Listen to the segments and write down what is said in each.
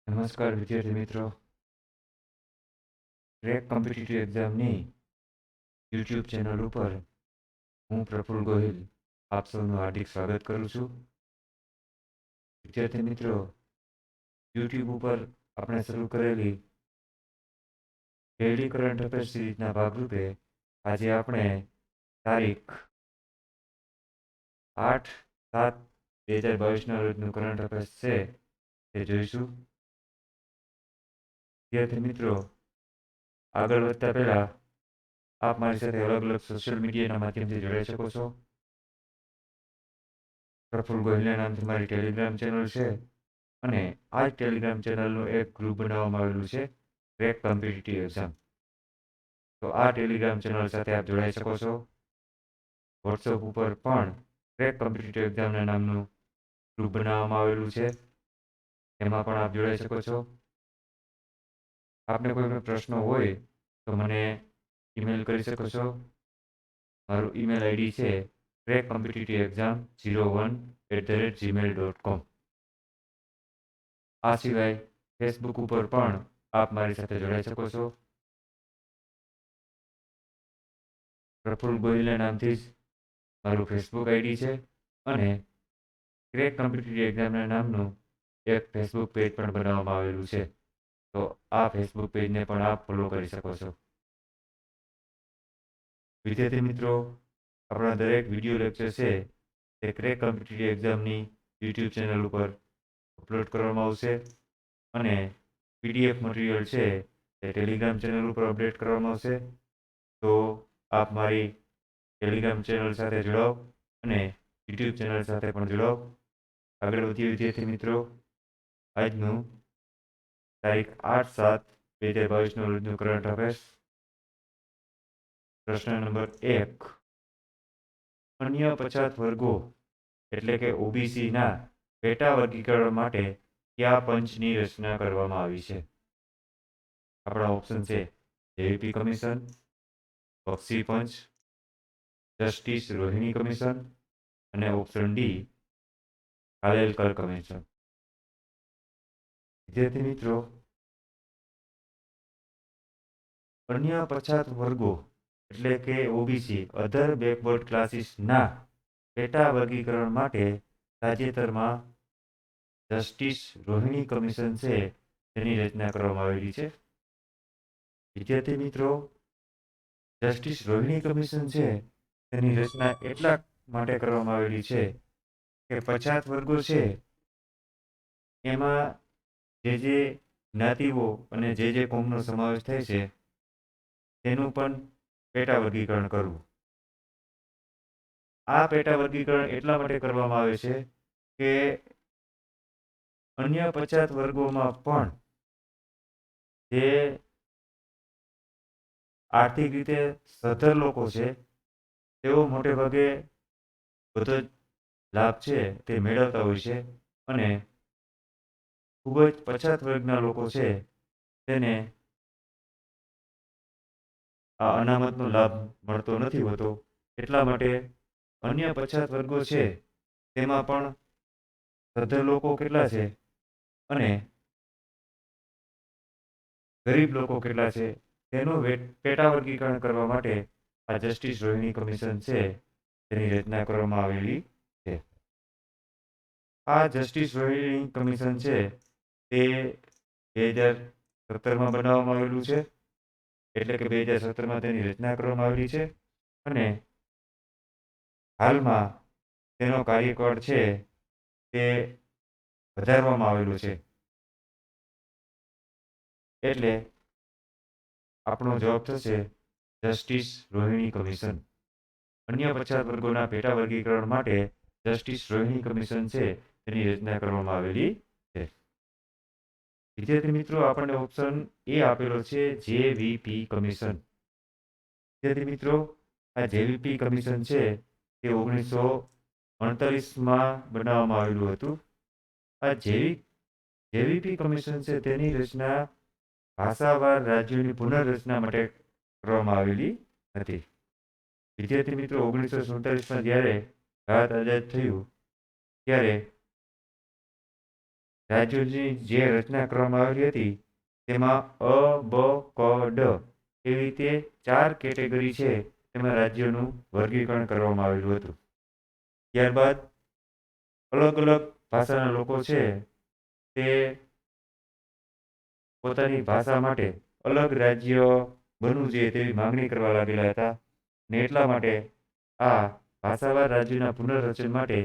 નમસ્કાર વિદ્યાર્થી મિત્રો, ક્રેક કોમ્પિટિટિવ એક્ઝામની યુટ્યુબ ચેનલ ઉપર હું પ્રફુલ ગોહિલ આપ સૌનું હાર્દિક સ્વાગત કરું છું. વિદ્યાર્થી મિત્રો, યુટ્યુબ ઉપર આપણે શરૂ કરેલી ડેઇલી કરંટ અફેર્સ સિરીઝના ભાગરૂપે આજે આપણે તારીખ 8/7/2022ના રોજનું કરંટ અફેર્સ છે તે જોઈશું. વિદ્યાર્થી મિત્રો, આગળ વધતા પહેલા આપ મારી સાથે અલગ અલગ સોશિયલ મીડિયાના માધ્યમથી જોડાઈ શકો છો. પ્રફુલ ગોહિલના નામથી મારી ટેલિગ્રામ ચેનલ છે અને આ જ ટેલિગ્રામ ચેનલનું એક ગ્રુપ બનાવવામાં આવેલું છે, ક્રેક કોમ્પિટિટિવ એક્ઝામ. તો આ ટેલિગ્રામ ચેનલ સાથે આપ જોડાઈ શકો છો. વોટ્સઅપ ઉપર પણ ક્રેક કોમ્પિટિટિવ એક્ઝામના નામનું ગ્રુપ બનાવવામાં આવેલું છે, એમાં પણ આપ જોડાઈ શકો છો. આપને કોઈ પણ પ્રશ્ન હોય તો મને ઈમેલ કરી શકો છો. મારું ઈમેલ આઈડી છે crackcompetitiveexam01@gmail.com. આ સિવાય ફેસબુક ઉપર પણ આપ મારી સાથે જોડાઈ શકો છો. પ્રફુલ ગોહિલના નામથી જ મારું ફેસબુક આઈડી છે અને ક્રેક કોમ્પિટિટિવ એક્ઝામના નામનું એક ફેસબુક પેજ પણ બનાવવામાં આવેલું છે, તો આ ફેસબુક પેજને પણ આપ ફોલો કરી શકો છો. વિદ્યાર્થી મિત્રો, આપણા દરેક વિડીયો લેક્ચર છે તે ક્રેક કોમ્પિટિટિવ એક્ઝામની યુટ્યુબ ચેનલ ઉપર અપલોડ કરવામાં આવશે અને પીડીએફ મટીરિયલ છે તે ટેલિગ્રામ ચેનલ ઉપર અપડેટ કરવામાં આવશે. તો આપ મારી ટેલિગ્રામ ચેનલ સાથે જોડાઓ અને યુટ્યુબ ચેનલ સાથે પણ જોડાઓ. આગળ વધીએ વિદ્યાર્થી મિત્રો, આજનું તારીખ 8/7/2022નો રોજનું કરંટ અફેર્સ. પ્રશ્ન નંબર 1, અન્ય પછાત વર્ગો એટલે કે ઓબીસીના પેટા વર્ગીકરણ માટે કયા પંચની રચના કરવામાં આવી છે? આપણા ઓપ્શન છે જેવીપી commission, Bakshi Panch, justice Rohini commission અને ઓપ્શન ડી કાલેલકર કમિશન. વિદ્યાર્થી મિત્રો, અન્ય પછાત વર્ગો એટલે કે ઓબીસી અધર બેકવર્ડ ક્લાસીસના પેટા વર્ગીકરણ માટે તાજેતરમાં જસ્ટિસ રોહિણી કમિશન છે તેની રચના કરવામાં આવેલી છે. વિદ્યાર્થી મિત્રો, જસ્ટિસ રોહિણી કમિશન છે તેની રચના એટલા માટે કરવામાં આવેલી છે કે પછાત વર્ગો છે એમાં જે જ્ઞાતિઓ અને જે કોમનો સમાવેશ થાય છે તેનું પણ પેટા વર્ગીકરણ કરવું. આ પેટા વર્ગીકરણ એટલા માટે કરવામાં આવે છે કે અન્ય પછાત વર્ગોમાં પણ જે આર્થિક રીતે સદ્ધર લોકો છે તેઓ મોટે ભાગે બધો જ લાભ છે તે મેળવતા હોય છે અને ખૂબ જ પછાત વર્ગના લોકો છે તેને આ અનામતનો લાભ મળતો નથી હોતો. એટલા માટે અન્ય પછાત વર્ગો છે તેમાં પણ સદ્ધર લોકો કેટલા છે અને ગરીબ લોકો કેટલા છે તેનું પેટા વર્ગીકરણ કરવા માટે આ જસ્ટિસ રોહિણી કમિશન છે તેની રચના કરવામાં આવેલી છે. આ જસ્ટિસ રોહિણી કમિશન છે તે 2017માં બનાવવામાં આવેલું છે, એટલે કે 2017માં તેની રચના કરવામાં આવેલી છે અને હાલમાં તેનો કાર્યકાળ છે તે વધારવામાં આવેલો છે. એટલે આપણો જવાબ થશે જસ્ટિસ રોહિણી કમિશન. અન્ય પછાત વર્ગોના પેટા વર્ગીકરણ માટે જસ્ટિસ રોહિણી કમિશન છે તેની રચના કરવામાં આવેલી છે. વિદ્યાર્થી મિત્રો, આપણને ઓપ્શન એ આપેલો છે જેવીપી કમિશન. વિદ્યાર્થી મિત્રો, આ જેવીપી કમિશન છે તે 1948માં બનાવવામાં આવેલું હતું. આ જેવીપી કમિશન છે તેની રચના ભાષાવાર રાજ્યોની પુનર્રચના માટે કરવામાં આવેલી હતી. વિદ્યાર્થી મિત્રો, 1947માં જ્યારે ભારત આઝાદ થયું ત્યારે રાજ્યોની જે રચના કરવામાં આવેલી હતી તેમાં અ, બ, ક, ડ એવી રીતે 4 કેટેગરી છે તેમાં રાજ્યોનું વર્ગીકરણ કરવામાં આવેલું હતું. ત્યારબાદ અલગ અલગ ભાષાના લોકો છે તે પોતાની ભાષા માટે અલગ રાજ્ય બનવું જોઈએ તેવી માંગણી કરવા લાગેલા હતા ને એટલા માટે આ ભાષાવાર રાજ્યોના પુનર્રચન માટે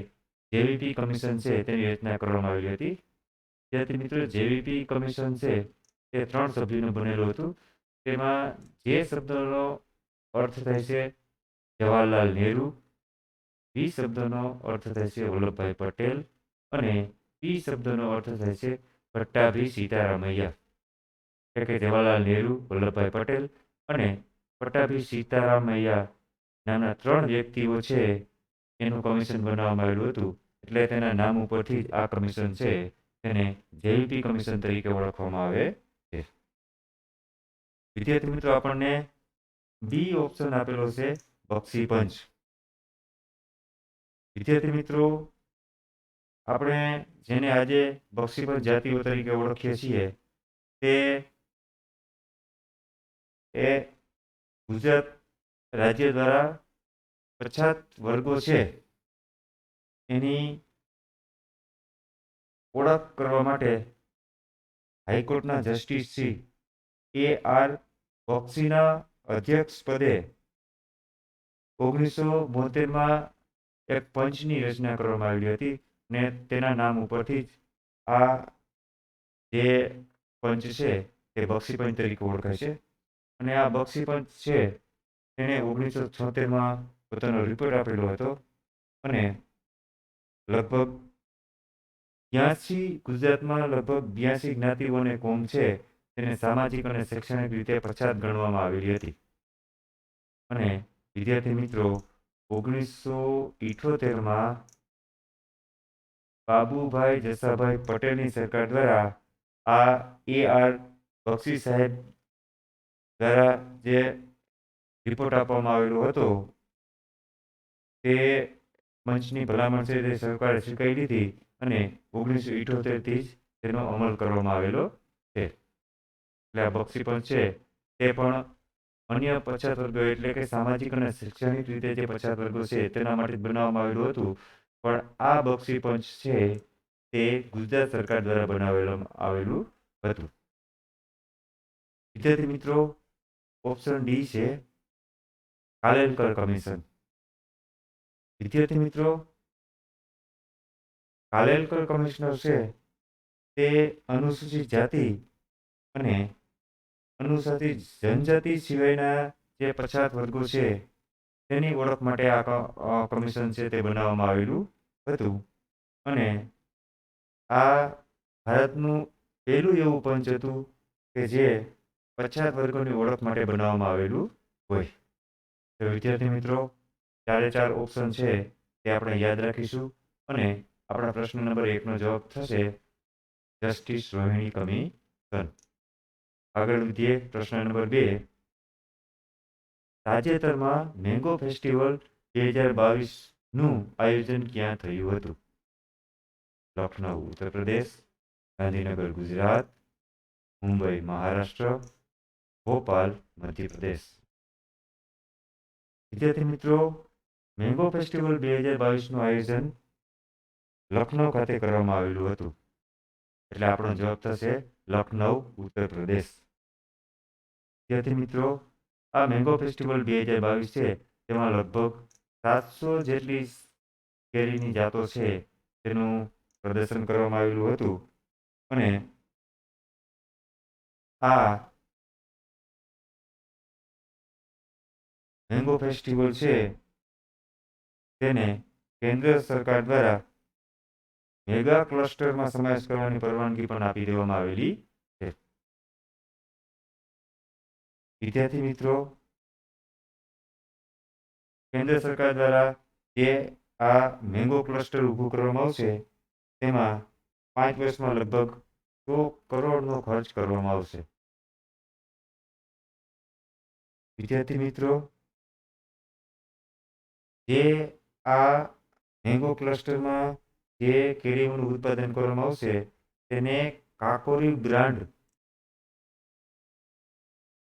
જેવીપી કમિશન છે તેની રચના કરવામાં આવેલી હતી. વિદ્યાર્થી મિત્રો, જેવીપી કમિશન છે તે 3 સભ્યોનું બનેલું હતું. તેમાં જે શબ્દનો અર્થ થાય છે જવાહરલાલ નહેરુ, વી શબ્દનો અર્થ થાય છે વલ્લભભાઈ પટેલ અને પી શબ્દનો અર્થ થાય છે પટ્ટાભી સીતારામૈયા. એટલે કે જવાહરલાલ નહેરુ, વલ્લભભાઈ પટેલ અને પટ્ટાભી સીતારામૈયા નામના 3 વ્યક્તિઓ છે એનું કમિશન બનાવવામાં આવેલું હતું. એટલે તેના નામ ઉપરથી જ આ કમિશન છે તેને જેવીપી કમિશન તરીકે ઓળખવામાં આવે છે. વિદ્યાર્થી મિત્રો, આપણને બી ઓપ્શન આપેલો છે બક્ષી પંચ. વિદ્યાર્થી મિત્રો, આપણે જેને આજે બક્ષી પંચ જાતિઓ તરીકે ઓળખીએ છીએ તે ગુજરાત રાજ્ય દ્વારા પછાત વર્ગો છે એની ઓળખ કરવા માટે હાઈકોર્ટના જસ્ટિસ શ્રી A.R. બક્ષીના અધ્યક્ષ પદે 1972માં એક પંચની રચના કરવામાં આવેલી હતી ને તેના નામ ઉપરથી જ આ જે પંચ છે તે બક્ષી પંચ તરીકે ઓળખાય છે. અને આ બક્ષી પંચ છે તેણે 1976માં પોતાનો રિપોર્ટ આપેલો હતો અને લગભગ 82 ગુજરાતમાં લગભગ 82 જ્ઞાતિઓ અને કોમ છે તેને સામાજિક અને શૈક્ષણિક રીતે પછાત ગણવામાં આવેલી હતી. અને વિદ્યાર્થી મિત્રો, 1978માં બાબુભાઈ જસાભાઈ પટેલની સરકાર દ્વારા આ A.R. બક્ષી સાહેબ દ્વારા જે રિપોર્ટ આપવામાં આવેલો હતો તે મંચની ભલામણ છે તે સરકારે સ્વીકારી લીધી અને 1978થી જ તેનો અમલ કરવામાં આવેલો છે. એટલે આ બક્ષી પંચ છે તે પણ અન્ય પછાત વર્ગો એટલે કે સામાજિક અને શૈક્ષણિક રીતે જે પછાત વર્ગો છે તેના માટે બનાવવામાં આવેલું હતું. પણ આ બક્ષી પંચ છે તે ગુજરાત સરકાર દ્વારા બનાવેલું આવેલું હતું. વિદ્યાર્થી મિત્રો, ઓપ્શન ડી છે કાલેલકર કમિશન. વિદ્યાર્થી મિત્રો, કાલેલકર કમિશનર છે તે અનુસૂચિત જાતિ અને અનુસૂચિત જનજાતિ સિવાયના જે પછાત વર્ગો છે તેની ઓળખ માટે આ કમિશન છે તે બનાવવામાં આવેલું હતું. અને આ ભારતનું પહેલું એવું પંચ હતું કે જે પછાત વર્ગોની ઓળખ માટે બનાવવામાં આવેલું હોય. તો વિદ્યાર્થી મિત્રો, 4 ઓપ્શન છે તે આપણે યાદ રાખીશું અને આપણા પ્રશ્ન નંબર 1નો જવાબ થશે જસ્ટિસ રોહિણી કમિશન. આગળ વધીએ. પ્રશ્ન નંબર 2. તાજેતરમાં મેંગો ફેસ્ટિવલ 2022નું આયોજન ક્યાં થયું હતું? લખનઉ ઉત્તર પ્રદેશ, ગાંધીનગર ગુજરાત, મુંબઈ મહારાષ્ટ્ર, ભોપાલ મધ્યપ્રદેશ. વિદ્યાર્થી મિત્રો, મેંગો ફેસ્ટિવલ 2022નું આયોજન લખનઉ ખાતે કરવામાં આવેલું હતું. એટલે આપણો જવાબ થશે લખનઉ ઉત્તર પ્રદેશ. વિદ્યાર્થી મિત્રો, આ મેંગો ફેસ્ટિવલ 2022 છે તેમાં લગભગ 700 જેટલી કેરીની જાતો છે તેનું પ્રદર્શન કરવામાં આવેલું હતું. અને આ મેંગો ફેસ્ટિવલ છે તેને કેન્દ્ર સરકાર દ્વારા મેગા ક્લસ્ટરમાં સમાવેશ કરવાની પરવાનગી પણ આપી દેવામાં આવેલી છે. વિદ્યાર્થી મિત્રો, કેન્દ્ર સરકાર દ્વારા જે આ મેંગો ક્લસ્ટર ઊભું કરવામાં આવશે તેમાં 5 વર્ષમાં લગભગ 100 કરોડનો ખર્ચ કરવામાં આવશે. વિદ્યાર્થી મિત્રો, જે આ મેંગો ક્લસ્ટરમાં જે કેરીઓનું ઉત્પાદન કરવામાં આવશે તેને કાકોરી બ્રાન્ડ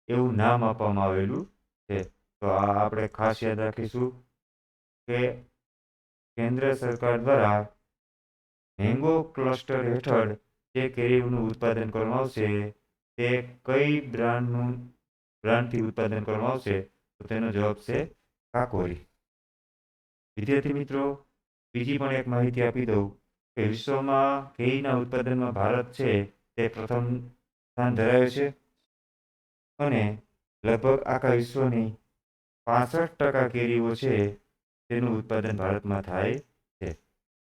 એવું નામ આપવામાં આવેલું છે. તો આ આપણે ખાસ યાદ રાખીશું કે કેન્દ્ર સરકાર દ્વારા મેંગો ક્લસ્ટર હેઠળ જે કેરીનું ઉત્પાદન કરવામાં આવશે તે કઈ બ્રાન્ડથી ઉત્પાદન કરવામાં આવશે? તો તેનો જવાબ છે કાકોરી. વિદ્યાર્થી મિત્રો, બીજી પણ એક માહિતી આપી દઉં કે વિશ્વમાં કેરીના ઉત્પાદનમાં ભારત છે તે પ્રથમ સ્થાન ધરાવે છે અને લગભગ આખા વિશ્વની 65% કેરીઓ છે તેનું ઉત્પાદન ભારતમાં થાય છે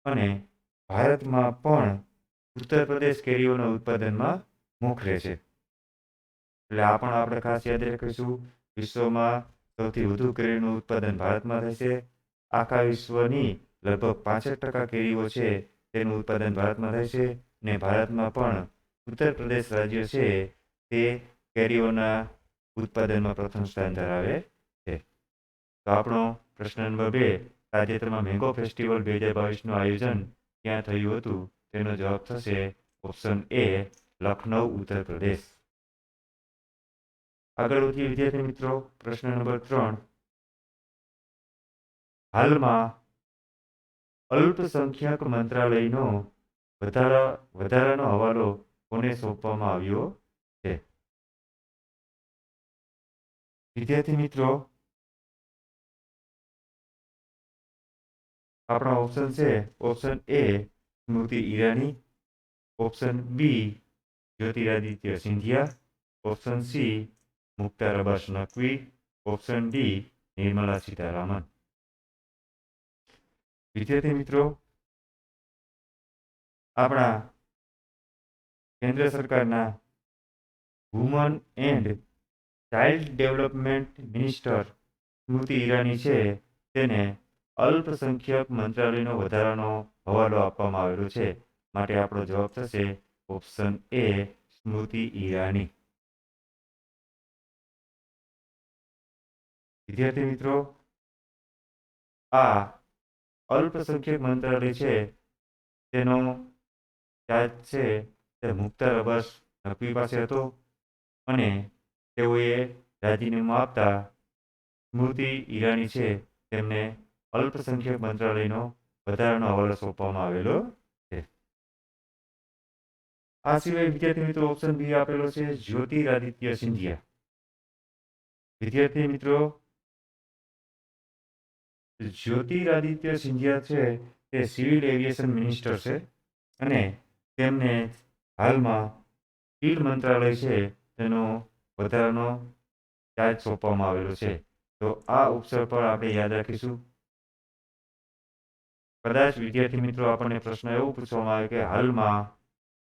અને ભારતમાં પણ ઉત્તર પ્રદેશ કેરીઓના ઉત્પાદનમાં મોખરે છે. એટલે આ પણ આપણે ખાસ યાદ રાખીશું. વિશ્વમાં સૌથી વધુ કેરીનું ઉત્પાદન ભારતમાં થાય છે. આખા વિશ્વની લગભગ 65% કેરીઓ છે તેનું ઉત્પાદન ભારતમાં થાય છે ને ભારતમાં પણ ઉત્તર પ્રદેશ રાજ્ય છે તે કેરીઓના ઉત્પાદનમાં પ્રથમ સ્થાન ધરાવે છે. તો આપણો પ્રશ્ન નંબર 2, તાજેતરમાં મેંગો ફેસ્ટિવલ 2022નું આયોજન ક્યાં થયું હતું? તેનો જવાબ થશે ઓપ્શન એ, લખનઉ, ઉત્તર પ્રદેશ. આગળ વધીએ વિદ્યાર્થી મિત્રો, પ્રશ્ન નંબર 3, હાલમાં અલ્પસંખ્યક મંત્રાલયનો વધારાનો હવાલો કોને સોંપવામાં આવ્યો છે? વિદ્યાર્થી મિત્રો, આપણા ઓપ્શન છે option A Smriti Irani, option B Jyotiraditya Scindia, option C Mukhtar Abbas Naqvi, option D Nirmala Sitharaman. વિદ્યાર્થી મિત્રો, આપણા કેન્દ્ર સરકારના woman and child development minister Smriti Irani છે તેને અલ્પસંખ્યક મંત્રાલયનો વધારાનો હવાલો આપવામાં આવેલો છે. માટે આપણો જવાબ થશે ઓપ્શન એ, સ્મૃતિ ઈરાની. વિદ્યાર્થી મિત્રો, આ અલ્પસંખ્યક મંત્રાલય છે તેનો ચાર્જ છે તે મુખ્તાર અબ્બાસ નકવી પાસે હતો અને તેઓએ રાજીનામું આપતા સ્મૃતિ ઈરાની છે તેમને અલ્પસંખ્યક મંત્રાલયનો વધારાનો હવાલો સોંપવામાં આવેલો છે. આ સિવાય વિદ્યાર્થી મિત્રો ઓપ્શન બી આપેલો છે જ્યોતિરાદિત્ય સિંધિયા. વિદ્યાર્થી મિત્રો, જ્યોતિરાદિત્ય સિંધિયા છે તે સિવિલ એવિએશન મિનિસ્ટર છે અને તેમને હાલમાં સ્ટીલ મંત્રાલય છે તેનો વધારાનો ચાર્જ સોંપવામાં આવેલો છે. તો આ ઉપસર પર આપણે યાદ રાખીશું. કદાચ વિદ્યાર્થી મિત્રો આપણને પ્રશ્ન એવો પૂછવામાં આવે કે હાલમાં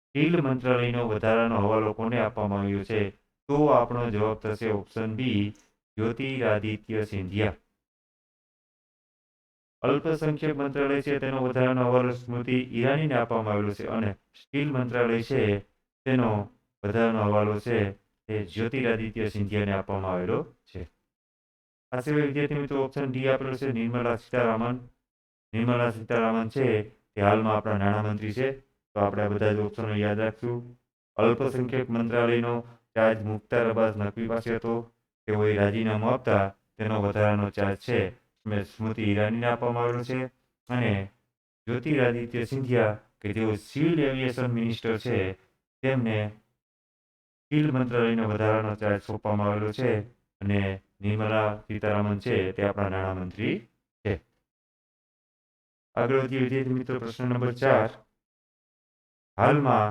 સ્ટીલ મંત્રાલયનો વધારાનો હવાલો કોને આપવામાં આવ્યો છે? તો આપણો જવાબ થશે ઓપ્શન બી, જ્યોતિરાદિત્ય સિંધિયા. અલ્પસંખ્યક મંત્રાલય છે તેનો વધારાનો હવાલો સ્મૃતિ ઈરાનીને આપવામાં આવેલો છે અને સ્ટીલ મંત્રાલય છે તેનો વધારાનો હવાલો છે તે જ્યોતિરાદિત્ય સિંધિયાને આપવામાં આવેલો છે. આ સિવાય વિદ્યાર્થી મિત્રો ઓપ્શન ડી આપેલો છે નિર્મલા સીતારામન. નિર્મલા સીતારામન છે તે હાલમાં આપણા નાણામંત્રી છે. તો આપણે આ બધા જ ઓપ્શનો યાદ રાખશું. અલ્પસંખ્યક મંત્રાલયનો ચાર્જ મુખ્તાર અબ્બાસ નકવી પાસે હતો. તેઓએ રાજીનામું આપતા તેનો વધારાનો ચાર્જ છે સ્મૃતિ ઈરાનીને આપવામાં આવેલો છે અને જ્યોતિરાદિત્ય સિંધિયા કે તેઓ સિવિલ એવિએશન મિનિસ્ટર છે તેમને સ્ટીલ મંત્રાલયનો વધારાનો ચાર્જ સોંપવામાં આવેલો છે અને નિર્મલા સીતારામન છે તે આપણા નાણામંત્રી છે. આગળ વધીએ વિદ્યાર્થી મિત્રો, પ્રશ્ન નંબર 4, હાલમાં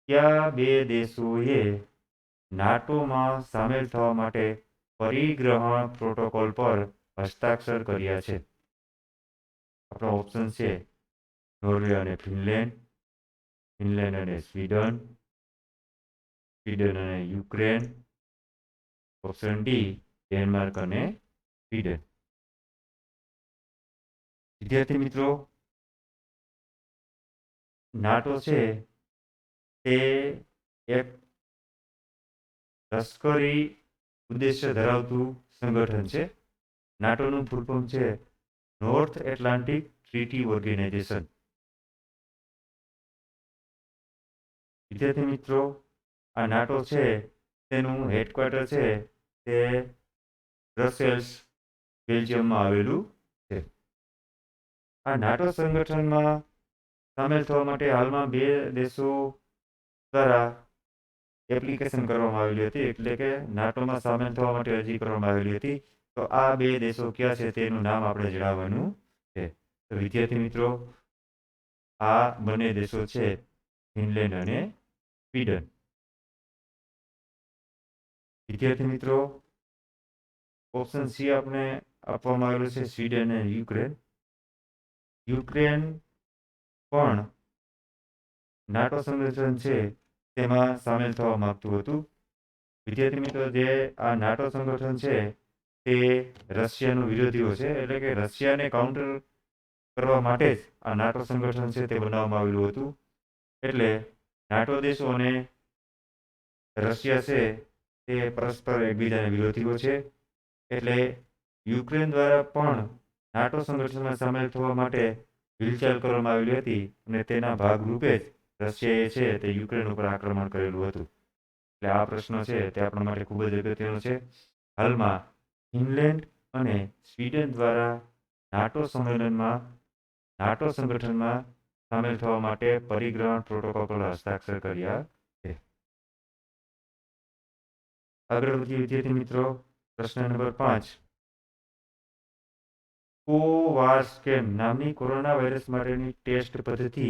કયા બે દેશોએ નાટોમાં સામેલ થવા માટે પરિગ્રહણ પ્રોટોકોલ પર હસ્તાક્ષર કર્યા છે? આપણો ઓપ્શન છે નોર્વે અને ફિનલેન્ડ, ફિનલેન્ડ અને સ્વીડન, સ્વીડન અને યુક્રેન, ઓપ્શન ડી ડેનમાર્ક અને સ્વીડન. વિદ્યાર્થી મિત્રો, નાટો છે તે એક લશ્કરી ઉદ્દેશ્ય ધરાવતું સંગઠન છે. નાટોનું ફૂલ ફોર્મ છે નોર્થ એટલાન્ટિક ટ્રીટી ઓર્ગેનાઇઝેશન. વિદ્યાર્થી મિત્રો, આ નાટો છે તેનું હેડક્વાર્ટર છે તે બ્રસેલ્સ, બેલ્જિયમમાં આવેલું છે. આ નાટો સંગઠનમાં સામેલ થવા માટે હાલમાં 2 દેશો દ્વારા એપ્લિકેશન કરવામાં આવેલી હતી, એટલે કે નાટોમાં સામેલ થવા માટે અરજી કરવામાં આવેલી હતી. તો આ 2 દેશો ક્યાં છે તેનું નામ આપણે જણાવવાનું છે. તો વિદ્યાર્થી મિત્રો, આ બંને દેશો છે ફિનલેન્ડ અને સ્વીડન. વિદ્યાર્થી મિત્રો, ઓપ્શન સી આપણે આપવામાં આવેલું છે સ્વીડન અને યુક્રેન. યુક્રેન પણ નાટો સંગઠન છે તેમાં સામેલ થવા માંગતું હતું. વિદ્યાર્થી મિત્રો, જે આ નાટો સંગઠન છે તે રશિયાનો વિરોધીઓ છે, એટલે કે રશિયાને કાઉન્ટર કરવા માટે જ આ નાટો સંગઠન છે તે બનાવવામાં આવેલું હતું. એટલે નાટો દેશો અને રશિયા છે તે પરસ્પર એકબીજાના વિરોધીઓ છે. એટલે યુક્રેન દ્વારા પણ નાટો સંગઠનમાં સામેલ થવા માટે હિલચાલ કરવામાં આવેલી હતી અને તેના ભાગરૂપે જ રશિયાએ છે તે યુક્રેન ઉપર આક્રમણ કરેલું હતું. એટલે આ પ્રશ્ન છે તે આપણા માટે ખૂબ જ અગત્યનો છે. હાલમાં ફિનલેન્ડ અને સ્વીડન દ્વારા નાટો સંગઠનમાં સામેલ થવા માટે પરિગ્રહણ પ્રોટોકોલ પર હસ્તાક્ષર કર્યા છે. આગળ વધીએ વિદ્યાર્થી મિત્રો, પ્રશ્ન નંબર 5. કોવાર્સ્કેન નામની કોરોના વાયરસ માટેની ટેસ્ટ પદ્ધતિ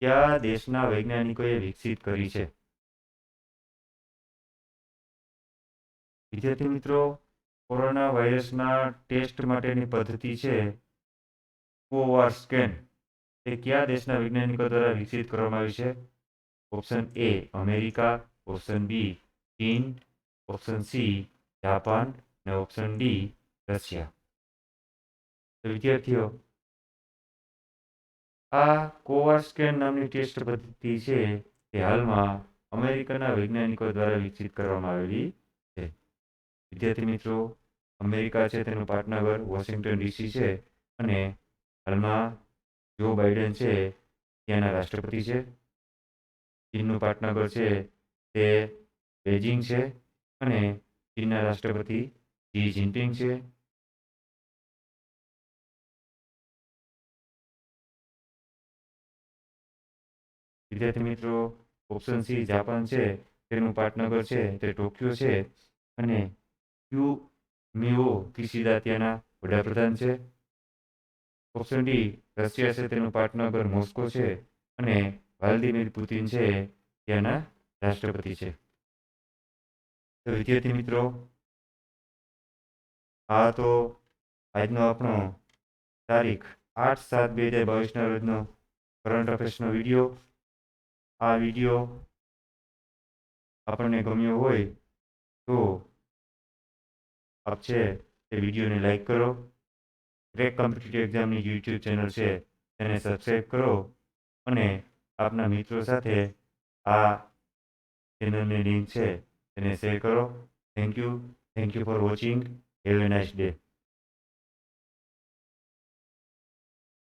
કયા દેશના વૈજ્ઞાનિકોએ વિકસિત કરી છે? વિદ્યાર્થી મિત્રો, કોરોના વાયરસના ટેસ્ટ માટેની પદ્ધતિ છે કોવાર્સ્કેન. તે કયા દેશના વૈજ્ઞાનિકો દ્વારા વિકસિત કરવામાં આવી છે? Option A America, option B ચીન, ઓપ્શન સી જાપાન અને ઓપ્શન ડી રશિયા. તો વિદ્યાર્થીઓ, આ કોવાર્સ્કેન નામની ટેસ્ટ પદ્ધતિ છે તે હાલમાં અમેરિકાના વૈજ્ઞાનિકો દ્વારા વિકસિત કરવામાં આવેલી છે. વિદ્યાર્થી મિત્રો, અમેરિકા છે તેનું પાટનગર વોશિંગ્ટન ડીસી છે અને હાલમાં જો બાઇડન છે ત્યાંના રાષ્ટ્રપતિ છે. ચીનનું પાટનગર છે તે બેઇજિંગ છે અને ચીનના રાષ્ટ્રપતિ શી જિનપિંગ છે. વિદ્યાર્થી મિત્રો, ઓપ્શન સી જાપાન છે તેનું પાટનગર છે તે ટોક્યો છે અને ફુમિઓ કિશિદા ત્યાંના વડાપ્રધાન છે. ઓપ્શન ડી રશિયા છે તેનું પાટનગર મોસ્કો છે અને વ્લાદિમીર પુતિન છે ત્યાંના રાષ્ટ્રપતિ છે. તો વિદ્યાર્થી મિત્રો, આ તો આજનો આપણો તારીખ 8/7/2022 રોજનો કરંટ અફેર્સનો વિડીયો. આ વિડીયો આપણને ગમ્યો હોય તો આપ છે તે વિડીયોને લાઈક કરો. ક્રેક કોમ્પિટિટિવ એક્ઝામની યુટ્યુબ ચેનલ છે તેને સબસ્ક્રાઈબ કરો અને આપના મિત્રો સાથે આ ચેનલની લિંક છે તેને શેર કરો. Thank you for watching. Have a nice day.